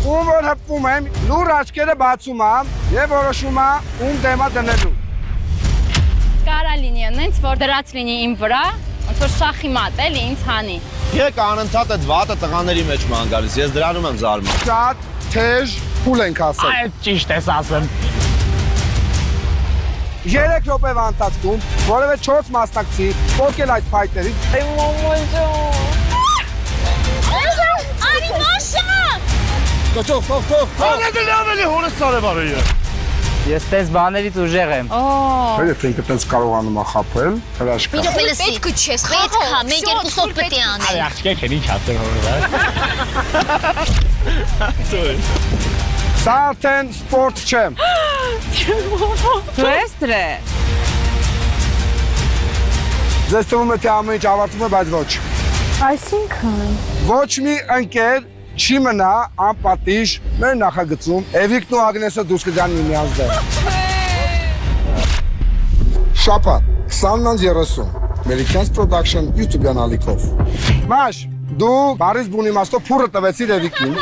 Ում որ հպվում եմ, լուր աչքերը բացում եմ եւ որոշում եմ ում դեմա դնելու։ Կարա լինի այնց, որ դրած լինի իմ վրա, ոնց որ շախի մատ էլի ինձ հանի։ Եկ անընդհատ այդ վատը տղաների մեջ ման գալիս, ես դրանում եմ զարմանում։ Շատ թեժ փուլ ենք ասել։ Այդ ճիշտ ես ասում։ 3 րոպե ընթացքում որևէ 4 մասնակցի փոքել այդ փայտերից։ Արի մաշա։ Կոչով։ Ավելի հորս ծարևարը է։ Ես տես բաներից ուժեղ եմ։ Եթե ինքը տես կարողանում է խաբել, հրաշքա։ Պետք չես խաղա, մենք երկուսով պետք է անենք։ Այ աղջիկ են ինչ ասեմ հորը։ Սա արդեն սպորտ չեմ։ Դու ես դրե։ Ձեզ թվում է թե ամեն ինչ ավարտվում է, բայց ոչ։ Այսինքն։ Ոչ մի ընկեր չի մնա անպատիժ մեր նախագծում Էվիկն ու Ագնեսը դուրս կգան միմյանց դեմ։ Շաբաթ 20:30 Americans Production YouTube ալիքով։ Մաշ, դու բարիս բուն իմաստով փուրը տվեցիր Էվիկին։